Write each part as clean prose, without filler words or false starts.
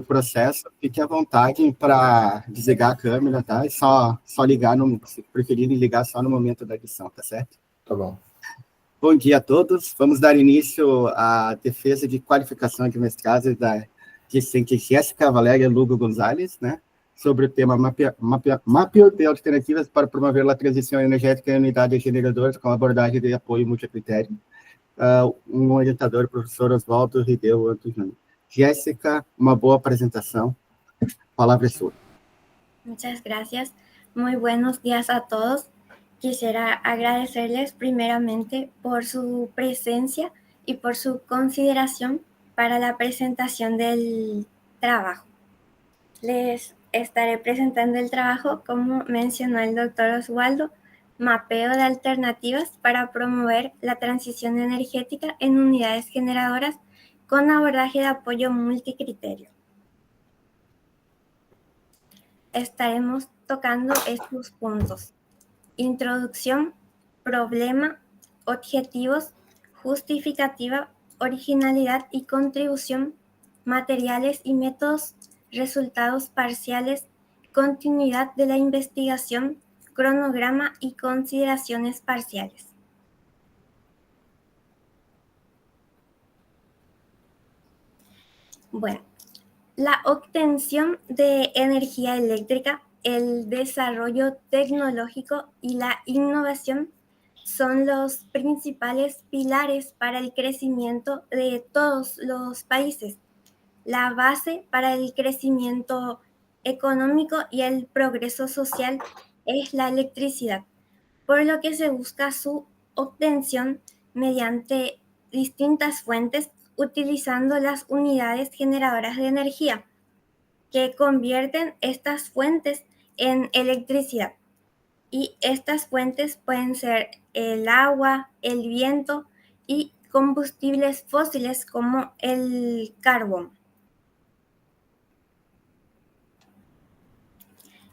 processo, fique à vontade para desligar a câmera, tá? E só ligar, se preferirem ligar só no momento da edição, tá certo? Tá bom. Bom dia a todos. Vamos dar início à defesa de qualificação de mestrado da discente Jéssica Valéria Lugo Gonzalez, né? Sobre o tema mapeamento de alternativas para promover a transição energética em unidades generadoras com abordagem de apoio multicritério. Um orientador, o professor Oswaldo Rideu Antônio. Jéssica, uma boa apresentação. A palavra é sua. Muchas gracias. Muy buenos días a todos. Quisiera agradecerles primeramente por su presencia y por su consideración para la presentación del trabajo. Les estaré presentando el trabajo, como mencionó el doctor Oswaldo, mapeo de alternativas para promover la transición energética en unidades generadoras con abordaje de apoyo multicriterio. Estaremos tocando estos puntos: introducción, problema, objetivos, justificativa, originalidad y contribución, materiales y métodos, resultados parciales, continuidad de la investigación, cronograma y consideraciones parciales. Bueno, la obtención de energía eléctrica, el desarrollo tecnológico y la innovación son los principales pilares para el crecimiento de todos los países, la base para el crecimiento económico y el progreso social es la electricidad, por lo que se busca su obtención mediante distintas fuentes utilizando las unidades generadoras de energía, que convierten estas fuentes en electricidad. Y estas fuentes pueden ser el agua, el viento y combustibles fósiles como el carbón.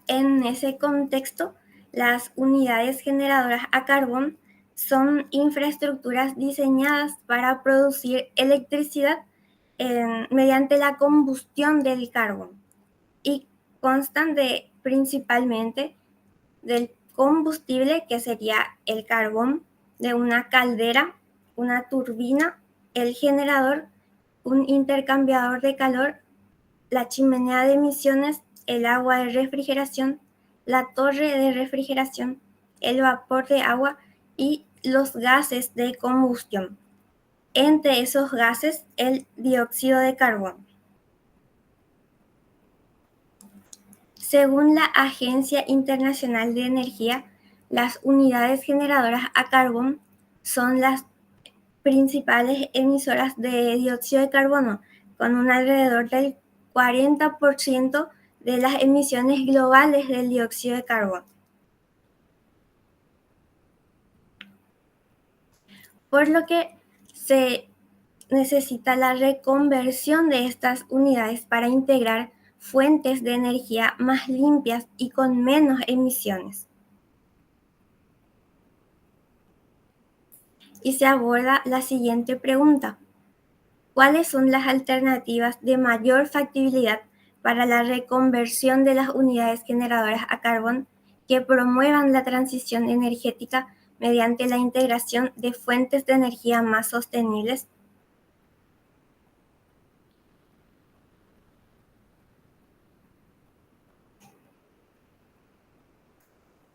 En ese contexto, las unidades generadoras a carbón son infraestructuras diseñadas para producir electricidad mediante la combustión del carbón y constan principalmente del combustible, que sería el carbón, de una caldera, una turbina, el generador, un intercambiador de calor, la chimenea de emisiones, el agua de refrigeración, la torre de refrigeración, el vapor de agua y los gases de combustión. Entre esos gases, el dióxido de carbono. Según la Agencia Internacional de Energía, las unidades generadoras a carbón son las principales emisoras de dióxido de carbono, con un alrededor del 40% de las emisiones globales del dióxido de carbono. Por lo que se necesita la reconversión de estas unidades para integrar fuentes de energía más limpias y con menos emisiones. Y se aborda la siguiente pregunta: ¿cuáles son las alternativas de mayor factibilidad para la reconversión de las unidades generadoras a carbón que promuevan la transición energética mediante la integración de fuentes de energía más sostenibles?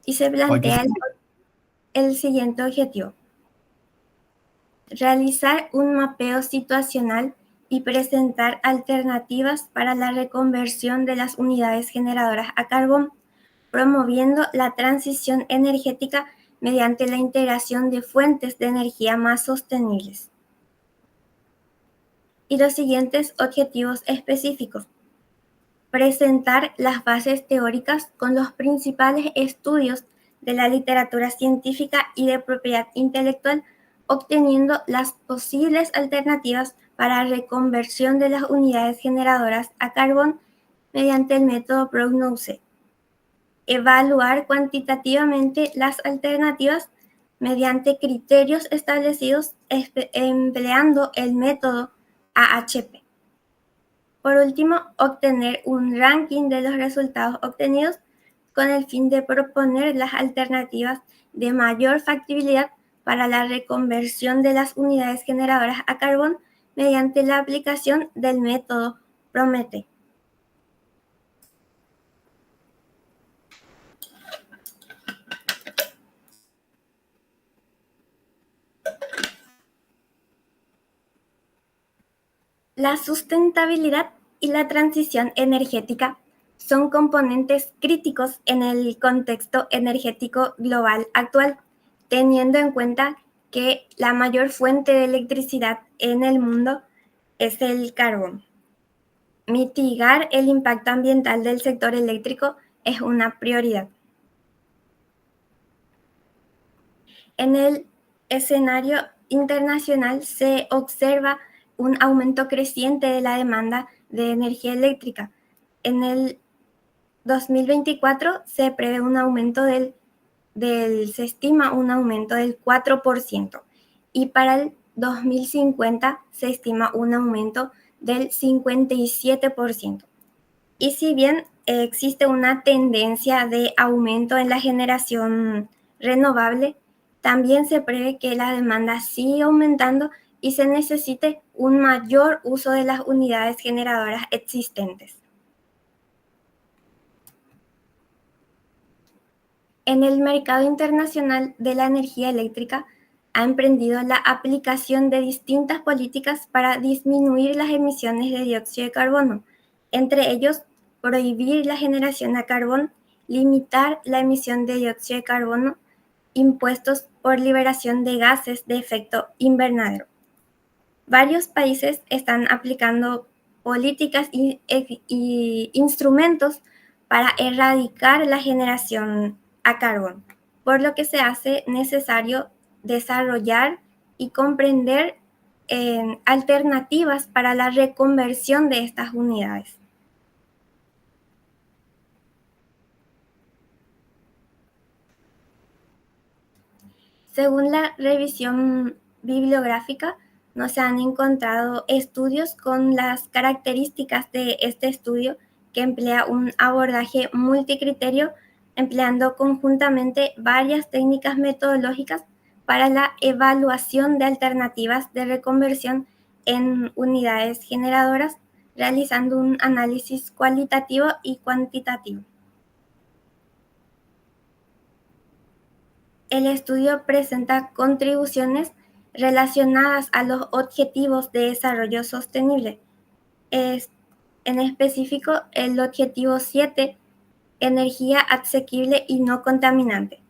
Y se plantea el siguiente objetivo: realizar un mapeo situacional y presentar alternativas para la reconversión de las unidades generadoras a carbón, promoviendo la transición energética mediante la integración de fuentes de energía más sostenibles. Y los siguientes objetivos específicos: presentar las bases teóricas con los principales estudios de la literatura científica y de propiedad intelectual, obteniendo las posibles alternativas para reconversión de las unidades generadoras a carbón mediante el método PROGNOSE. Evaluar cuantitativamente las alternativas mediante criterios establecidos empleando el método AHP. Por último, obtener un ranking de los resultados obtenidos con el fin de proponer las alternativas de mayor factibilidad para la reconversión de las unidades generadoras a carbón mediante la aplicación del método PROMETE. La sustentabilidad y la transición energética son componentes críticos en el contexto energético global actual, teniendo en cuenta que la mayor fuente de electricidad en el mundo es el carbón. Mitigar el impacto ambiental del sector eléctrico es una prioridad. En el escenario internacional se observa un aumento creciente de la demanda de energía eléctrica. En el 2024 se prevé un aumento se estima un aumento del 4% y para el 2050 se estima un aumento del 57%. Y si bien existe una tendencia de aumento en la generación renovable, también se prevé que la demanda siga aumentando y se necesite un mayor uso de las unidades generadoras existentes. En el mercado internacional de la energía eléctrica ha emprendido la aplicación de distintas políticas para disminuir las emisiones de dióxido de carbono, entre ellos prohibir la generación a carbón, limitar la emisión de dióxido de carbono, impuestos por liberación de gases de efecto invernadero. Varios países están aplicando políticas y instrumentos para erradicar la generación a carbón, por lo que se hace necesario desarrollar y comprender alternativas para la reconversión de estas unidades. Según la revisión bibliográfica, no se han encontrado estudios con las características de este estudio que emplea un abordaje multicriterio, empleando conjuntamente varias técnicas metodológicas para la evaluación de alternativas de reconversión en unidades generadoras, realizando un análisis cualitativo y cuantitativo. El estudio presenta contribuciones relacionadas a los objetivos de desarrollo sostenible. En específico, el objetivo 7, energía asequible y no contaminante.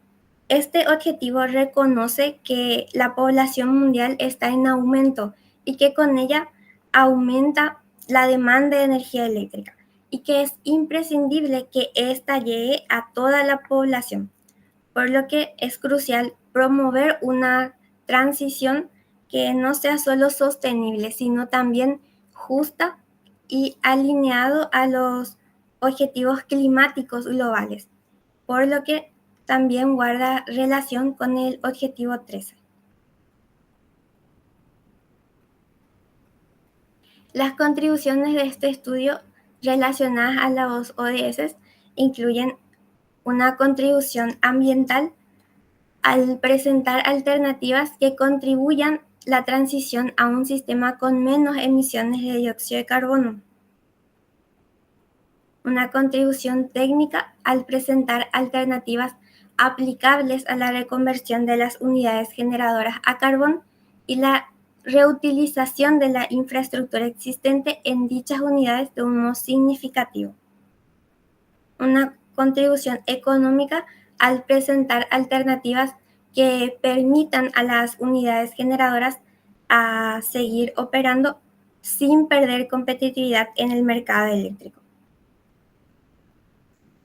Este objetivo reconoce que la población mundial está en aumento y que con ella aumenta la demanda de energía eléctrica y que es imprescindible que ésta llegue a toda la población, por lo que es crucial promover una transición que no sea solo sostenible, sino también justa y alineado a los objetivos climáticos globales, por lo que también guarda relación con el objetivo 13. Las contribuciones de este estudio relacionadas a los ODS incluyen una contribución ambiental al presentar alternativas que contribuyan la transición a un sistema con menos emisiones de dióxido de carbono. Una contribución técnica al presentar alternativas aplicables a la reconversión de las unidades generadoras a carbón y la reutilización de la infraestructura existente en dichas unidades de un modo significativo. Una contribución económica al presentar alternativas que permitan a las unidades generadoras a seguir operando sin perder competitividad en el mercado eléctrico.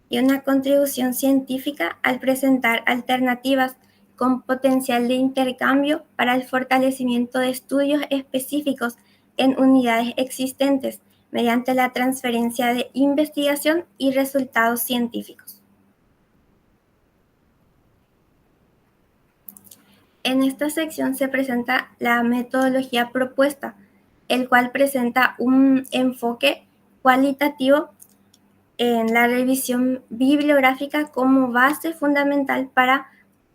Y una contribución científica al presentar alternativas con potencial de intercambio para el fortalecimiento de estudios específicos en unidades existentes mediante la transferencia de investigación y resultados científicos. En esta sección se presenta la metodología propuesta, el cual presenta un enfoque cualitativo en la revisión bibliográfica como base fundamental para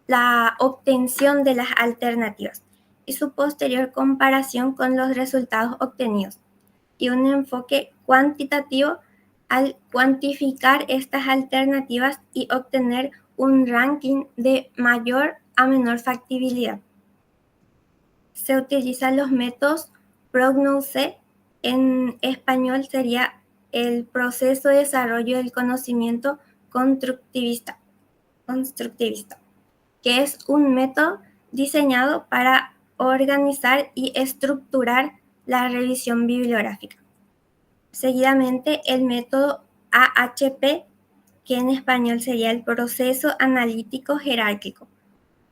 la obtención de las alternativas y su posterior comparación con los resultados obtenidos, y un enfoque cuantitativo al cuantificar estas alternativas y obtener un ranking de mayor a menor factibilidad. Se utilizan los métodos PROGNOSE, en español sería el proceso de desarrollo del conocimiento constructivista, que es un método diseñado para organizar y estructurar la revisión bibliográfica. Seguidamente, el método AHP, que en español sería el proceso analítico jerárquico,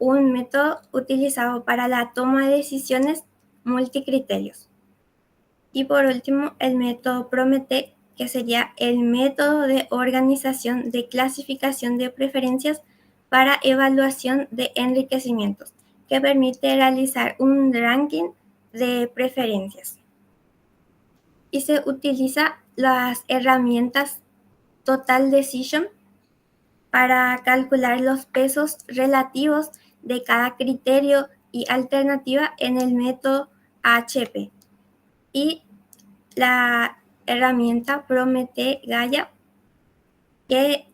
un método utilizado para la toma de decisiones multicriterios. Y por último, el método PROMETE, que sería el método de organización de clasificación de preferencias para evaluación de enriquecimientos, que permite realizar un ranking de preferencias. Y se utiliza las herramientas Total Decision para calcular los pesos relativos de cada criterio y alternativa en el método AHP, y la herramienta Promete Gaia, que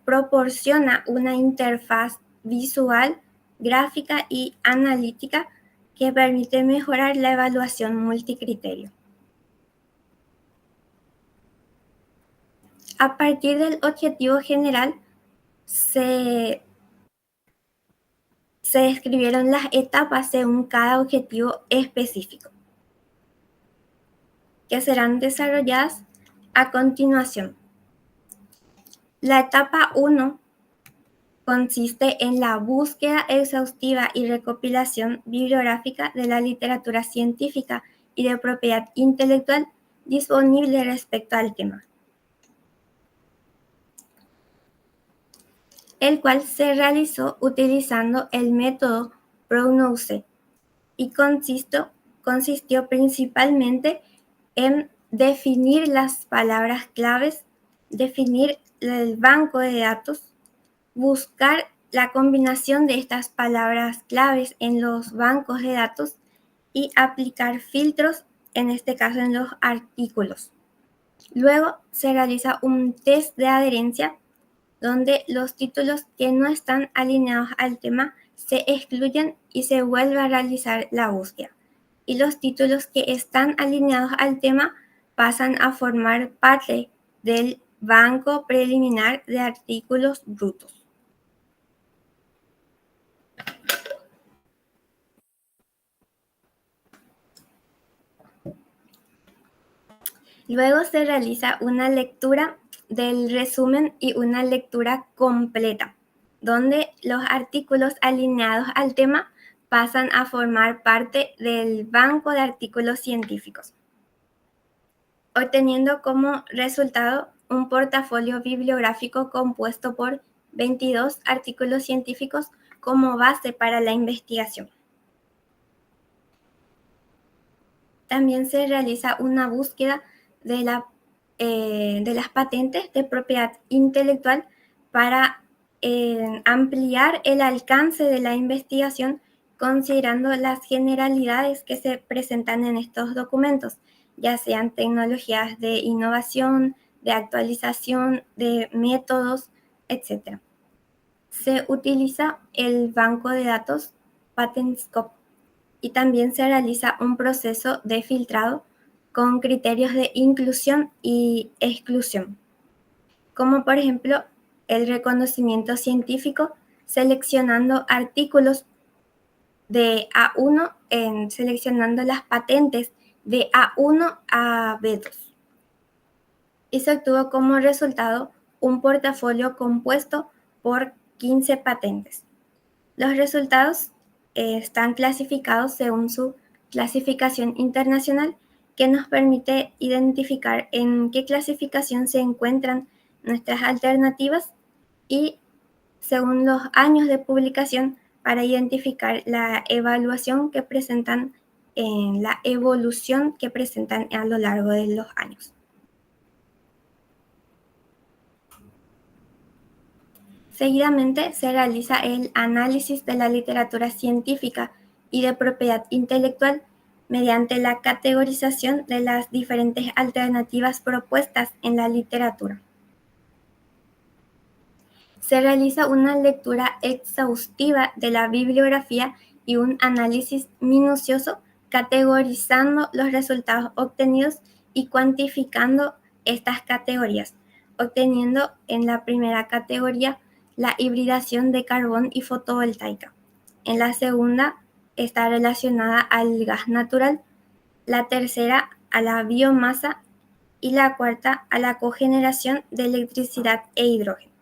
proporciona una interfaz visual, gráfica y analítica que permite mejorar la evaluación multicriterio. A partir del objetivo general, se describieron las etapas según cada objetivo específico, que serán desarrolladas a continuación. La etapa 1 consiste en la búsqueda exhaustiva y recopilación bibliográfica de la literatura científica y de propiedad intelectual disponible respecto al tema, el cual se realizó utilizando el método PROGNOSE y consistió principalmente en definir las palabras claves, definir el banco de datos, buscar la combinación de estas palabras claves en los bancos de datos y aplicar filtros, en este caso en los artículos. Luego se realiza un test de adherencia donde los títulos que no están alineados al tema se excluyen y se vuelve a realizar la búsqueda, y los títulos que están alineados al tema pasan a formar parte del banco preliminar de artículos brutos. Luego se realiza una lectura del resumen y una lectura completa, donde los artículos alineados al tema pasan a formar parte del banco de artículos científicos, obteniendo como resultado un portafolio bibliográfico compuesto por 22 artículos científicos como base para la investigación. También se realiza una búsqueda de las patentes de propiedad intelectual para ampliar el alcance de la investigación, considerando las generalidades que se presentan en estos documentos, ya sean tecnologías de innovación, de actualización, de métodos, etc. Se utiliza el banco de datos PatentScope y también se realiza un proceso de filtrado con criterios de inclusión y exclusión, como por ejemplo el reconocimiento científico, seleccionando artículos de A1, seleccionando las patentes de A1 a B2. Y se obtuvo como resultado un portafolio compuesto por 15 patentes. Los resultados están clasificados según su clasificación internacional, que nos permite identificar en qué clasificación se encuentran nuestras alternativas, y según los años de publicación, para identificar la evaluación que presentan, la evolución que presentan a lo largo de los años. Seguidamente se realiza el análisis de la literatura científica y de propiedad intelectual mediante la categorización de las diferentes alternativas propuestas en la literatura. Se realiza una lectura exhaustiva de la bibliografía y un análisis minucioso categorizando los resultados obtenidos y cuantificando estas categorías, obteniendo en la primera categoría la hibridación de carbón y fotovoltaica. En la segunda está relacionada al gas natural, la tercera a la biomasa y la cuarta a la cogeneración de electricidad e hidrógeno.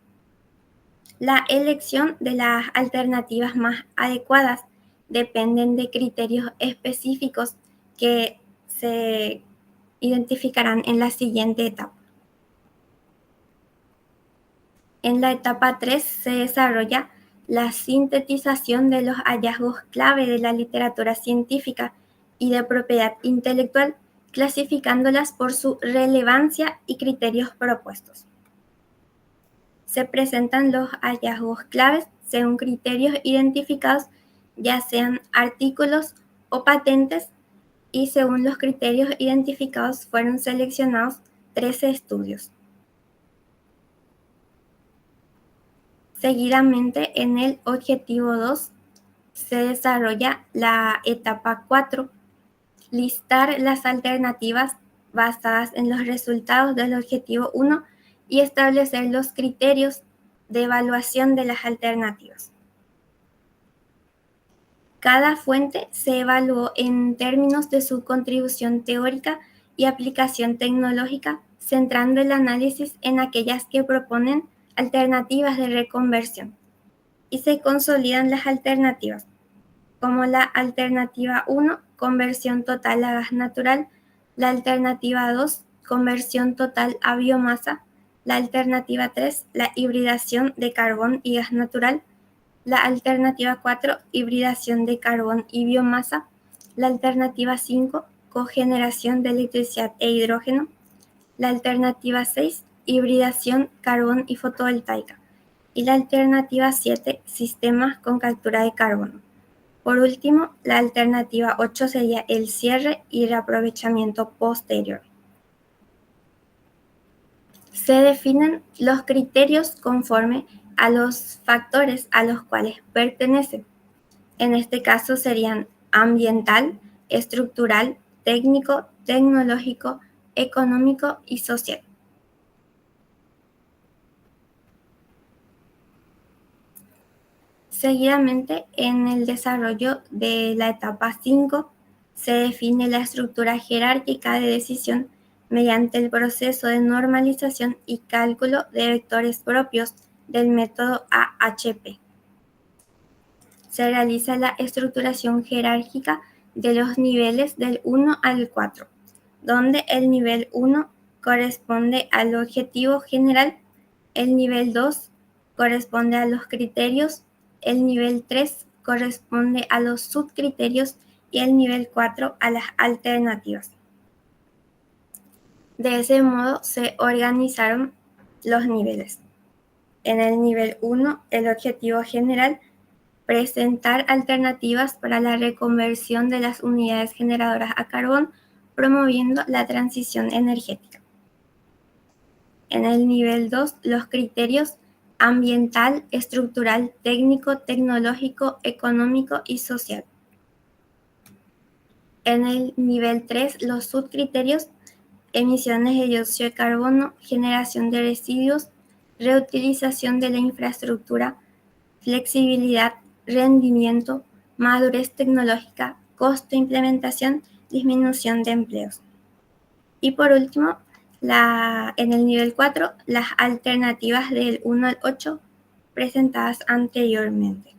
La elección de las alternativas más adecuadas dependen de criterios específicos que se identificarán en la siguiente etapa. En la etapa 3 se desarrolla la sintetización de los hallazgos clave de la literatura científica y de propiedad intelectual, clasificándolas por su relevancia y criterios propuestos. Se presentan los hallazgos claves según criterios identificados, ya sean artículos o patentes, y según los criterios identificados fueron seleccionados 13 estudios. Seguidamente, en el objetivo 2 se desarrolla la etapa 4, listar las alternativas basadas en los resultados del objetivo 1 y establecer los criterios de evaluación de las alternativas. Cada fuente se evaluó en términos de su contribución teórica y aplicación tecnológica, centrando el análisis en aquellas que proponen alternativas de reconversión, y se consolidan las alternativas, como la alternativa 1, conversión total a gas natural, la alternativa 2, conversión total a biomasa, la alternativa 3, la hibridación de carbón y gas natural, la alternativa 4, hibridación de carbón y biomasa, la alternativa 5, cogeneración de electricidad e hidrógeno, la alternativa 6, hibridación, carbón y fotovoltaica, y la alternativa 7, sistemas con captura de carbono. Por último, la alternativa 8 sería el cierre y reaprovechamiento posterior. Se definen los criterios conforme a los factores a los cuales pertenecen. En este caso serían ambiental, estructural, técnico, tecnológico, económico y social. Seguidamente, en el desarrollo de la etapa 5, se define la estructura jerárquica de decisión mediante el proceso de normalización y cálculo de vectores propios del método AHP. Se realiza la estructuración jerárquica de los niveles del 1 al 4, donde el nivel 1 corresponde al objetivo general, el nivel 2 corresponde a los criterios, el nivel 3 corresponde a los subcriterios y el nivel 4 a las alternativas. De ese modo se organizaron los niveles. En el nivel 1, el objetivo general, presentar alternativas para la reconversión de las unidades generadoras a carbón, promoviendo la transición energética. En el nivel 2, los criterios ambiental, estructural, técnico, tecnológico, económico y social. En el nivel 3, los subcriterios, emisiones de dióxido de carbono, generación de residuos, reutilización de la infraestructura, flexibilidad, rendimiento, madurez tecnológica, costo de implementación, disminución de empleos. Y por último, en el nivel 4, las alternativas del 1 al 8 presentadas anteriormente.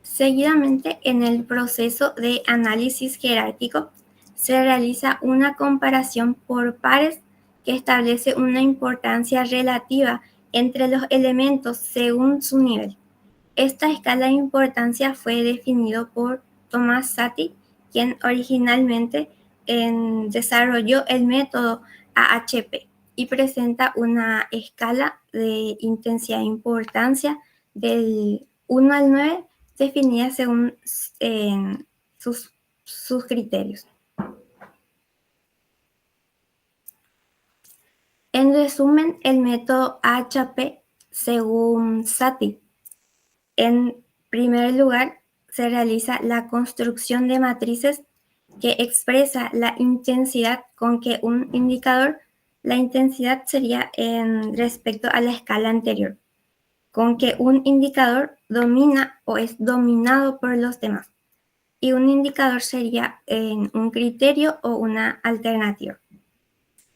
Seguidamente, en el proceso de análisis jerárquico, se realiza una comparación por pares que establece una importancia relativa entre los elementos según su nivel. Esta escala de importancia fue definido por Thomas Sati, quien originalmente desarrolló el método AHP, y presenta una escala de intensidad e importancia del 1 al 9 definida según sus criterios. En resumen, el método AHP según Satie. En primer lugar, se realiza la construcción de matrices que expresa la intensidad con que un indicador, la intensidad sería en respecto a la escala anterior, con que un indicador domina o es dominado por los demás. Y un indicador sería en un criterio o una alternativa.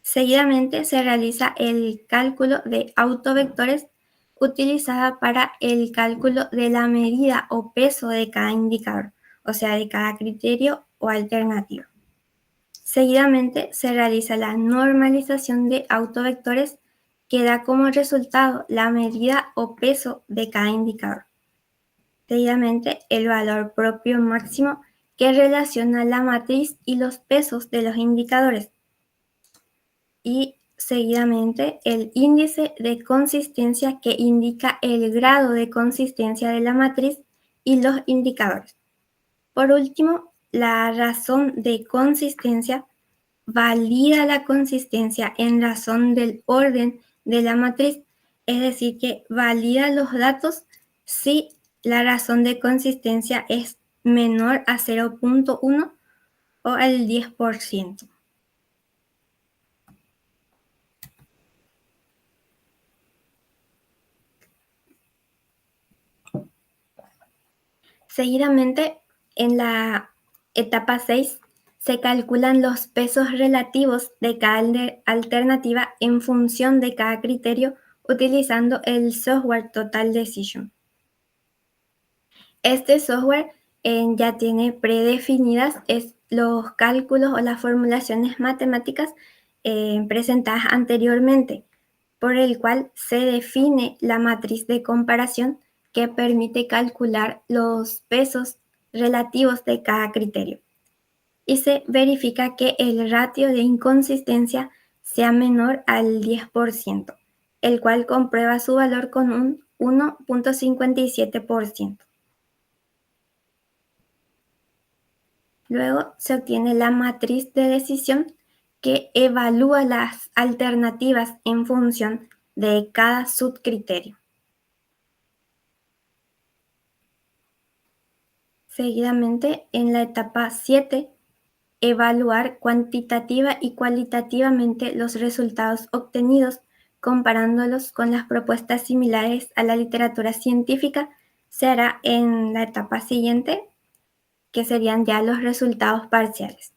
Seguidamente se realiza el cálculo de autovectores utilizada para el cálculo de la medida o peso de cada indicador, o sea, de cada criterio o alternativa. Seguidamente se realiza la normalización de autovectores que da como resultado la medida o peso de cada indicador. Seguidamente, el valor propio máximo que relaciona la matriz y los pesos de los indicadores. Y seguidamente el índice de consistencia que indica el grado de consistencia de la matriz y los indicadores. Por último, la razón de consistencia valida la consistencia en razón del orden de la matriz, es decir, que valida los datos si la razón de consistencia es menor a 0.1 o al 10%. Seguidamente, en la etapa 6, se calculan los pesos relativos de cada alternativa en función de cada criterio utilizando el software Total Decision. Este software ya tiene predefinidas los cálculos o las formulaciones matemáticas presentadas anteriormente, por el cual se define la matriz de comparación que permite calcular los pesos relativos de cada criterio. Y se verifica que el ratio de inconsistencia sea menor al 10%, el cual comprueba su valor con un 1.57%. Luego se obtiene la matriz de decisión que evalúa las alternativas en función de cada subcriterio. Seguidamente, en la etapa 7, evaluar cuantitativa y cualitativamente los resultados obtenidos comparándolos con las propuestas similares a la literatura científica se hará en la etapa siguiente, que serían ya los resultados parciales.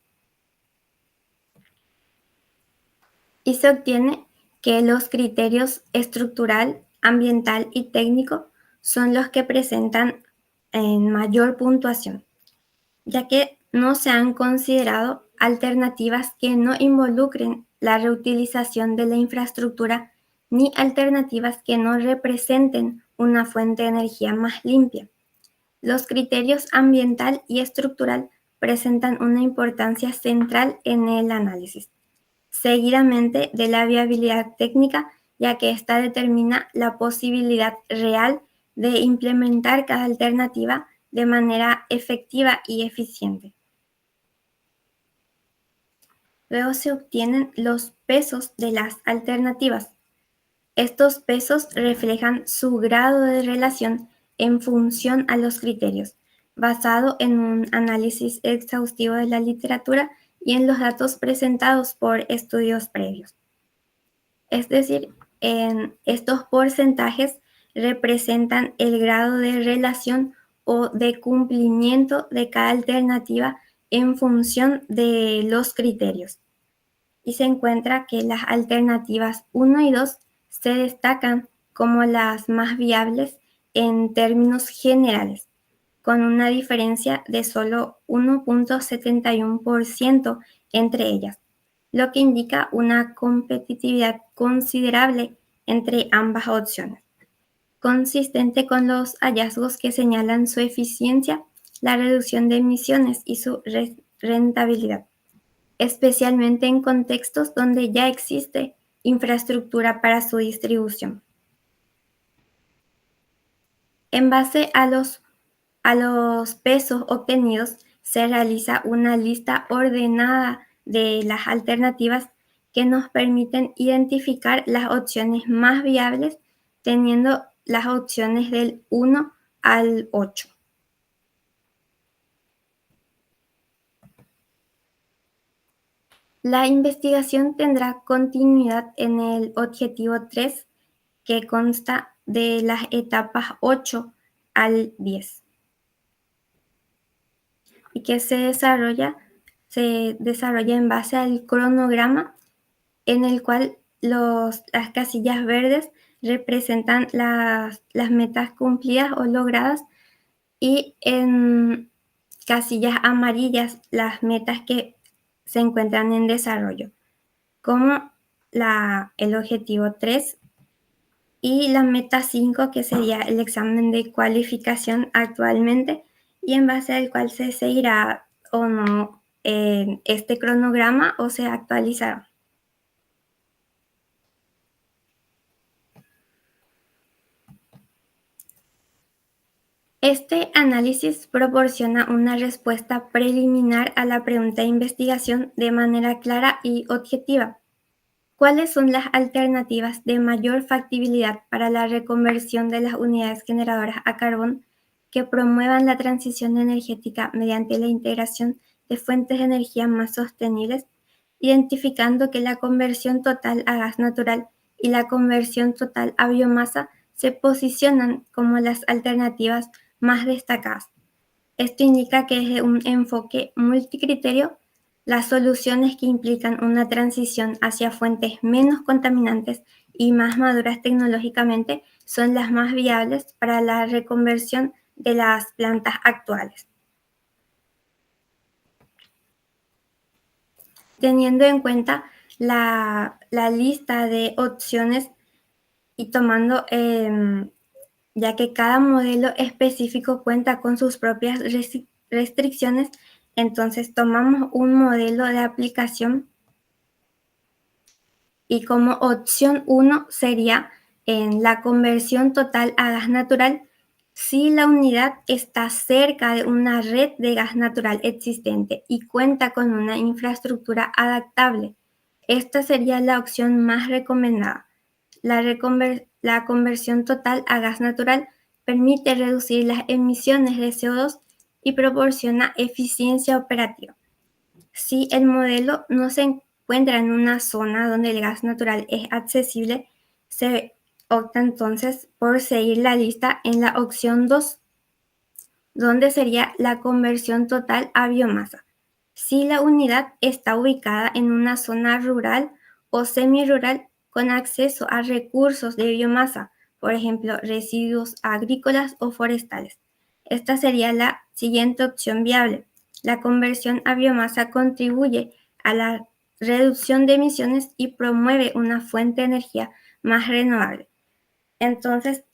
Y se obtiene que los criterios estructural, ambiental y técnico son los que presentan en mayor puntuación, ya que no se han considerado alternativas que no involucren la reutilización de la infraestructura ni alternativas que no representen una fuente de energía más limpia. Los criterios ambiental y estructural presentan una importancia central en el análisis, seguidamente de la viabilidad técnica, ya que ésta determina la posibilidad real de implementar cada alternativa de manera efectiva y eficiente. Luego se obtienen los pesos de las alternativas. Estos pesos reflejan su grado de relación en función a los criterios, basado en un análisis exhaustivo de la literatura y en los datos presentados por estudios previos. Es decir, estos porcentajes representan el grado de relación o de cumplimiento de cada alternativa en función de los criterios. Y se encuentra que las alternativas 1 y 2 se destacan como las más viables en términos generales, con una diferencia de solo 1.71% entre ellas, lo que indica una competitividad considerable entre ambas opciones, consistente con los hallazgos que señalan su eficiencia, la reducción de emisiones y su rentabilidad, especialmente en contextos donde ya existe infraestructura para su distribución. En base a los pesos obtenidos, se realiza una lista ordenada de las alternativas que nos permiten identificar las opciones más viables, teniendo las opciones del 1 al 8. La investigación tendrá continuidad en el objetivo 3, que consta de las etapas 8 al 10 y que se desarrolla en base al cronograma en el cual las casillas verdes representan las metas cumplidas o logradas y en casillas amarillas las metas que se encuentran en desarrollo, como el objetivo 3 y la meta 5, que sería el examen de cualificación actualmente y en base al cual se seguirá o no este cronograma o se actualizará. Este análisis proporciona una respuesta preliminar a la pregunta de investigación de manera clara y objetiva. ¿Cuáles son las alternativas de mayor factibilidad para la reconversión de las unidades generadoras a carbón que promuevan la transición energética mediante la integración de fuentes de energía más sostenibles, identificando que la conversión total a gas natural y la conversión total a biomasa se posicionan como las alternativas más destacadas? Esto indica que desde un enfoque multicriterio, las soluciones que implican una transición hacia fuentes menos contaminantes y más maduras tecnológicamente son las más viables para la reconversión de las plantas actuales. Teniendo en cuenta la lista de opciones y tomando, ya que cada modelo específico cuenta con sus propias restricciones, entonces tomamos un modelo de aplicación y como opción 1 sería en la conversión total a gas natural si la unidad está cerca de una red de gas natural existente y cuenta con una infraestructura adaptable. Esta sería la opción más recomendada. La conversión total a gas natural permite reducir las emisiones de CO2 y proporciona eficiencia operativa. Si el modelo no se encuentra en una zona donde el gas natural es accesible, se opta entonces por seguir la lista en la opción 2, donde sería la conversión total a biomasa. Si la unidad está ubicada en una zona rural o semirural con acceso a recursos de biomasa, por ejemplo, residuos agrícolas o forestales. Esta sería la siguiente opción viable. La conversión a biomasa contribuye a la reducción de emisiones y promueve una fuente de energía más renovable. Entonces,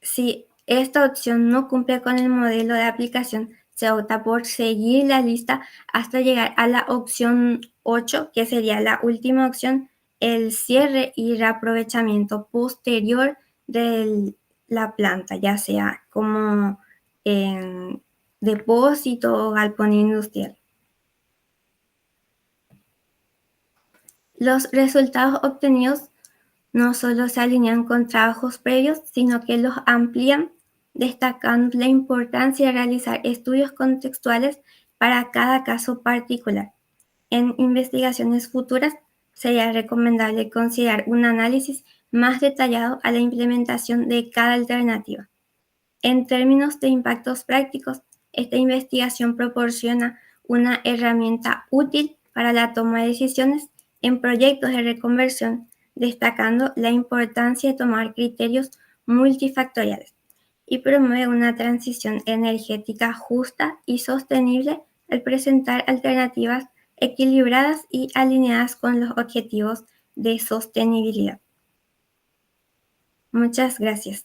si esta opción no cumple con el modelo de aplicación, se opta por seguir la lista hasta llegar a la opción 8, que sería la última opción, el cierre y reaprovechamiento posterior de la planta, ya sea como en depósito o galpón industrial. Los resultados obtenidos no solo se alinean con trabajos previos, sino que los amplían, destacando la importancia de realizar estudios contextuales para cada caso particular. En investigaciones futuras, sería recomendable considerar un análisis más detallado a la implementación de cada alternativa. En términos de impactos prácticos, esta investigación proporciona una herramienta útil para la toma de decisiones en proyectos de reconversión, destacando la importancia de tomar criterios multifactoriales y promueve una transición energética justa y sostenible al presentar alternativas equilibradas y alineadas con los objetivos de sostenibilidad. Muchas gracias.